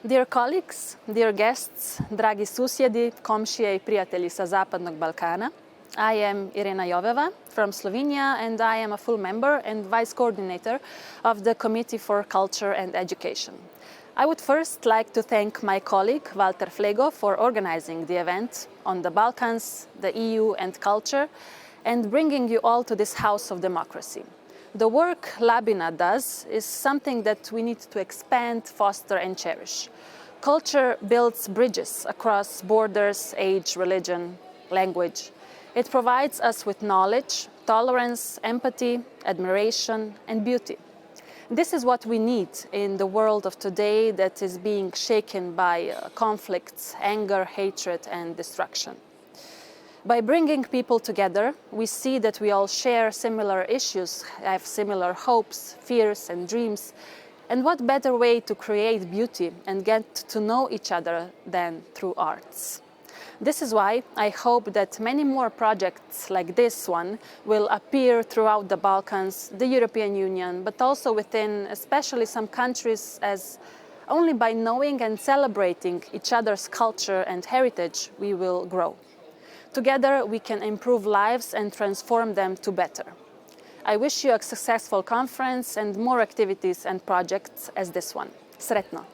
Dear colleagues, dear guests, dragi susjedi, komšije I prijatelji sa Zapadnog Balkana, I am Irena Joveva from Slovenia and I am a full member and vice coordinator of the Committee for Culture and Education. I would first like to thank my colleague Walter Flego for organizing the event on the Balkans, the EU and culture and bringing you all to this house of democracy. The work Labina does is something that we need to expand, foster and cherish. Culture builds bridges across borders, age, religion, language. It provides us with knowledge, tolerance, empathy, admiration and beauty. This is what we need in the world of today that is being shaken by conflicts, anger, hatred and destruction. By bringing people together, we see that we all share similar issues, have similar hopes, fears and dreams. And what better way to create beauty and get to know each other than through arts? This is why I hope that many more projects like this one will appear throughout the Balkans, the European Union, but also within especially some countries, as only by knowing and celebrating each other's culture and heritage we will grow. Together we can improve lives and transform them to better. I wish you a successful conference and more activities and projects as this one. Sretno!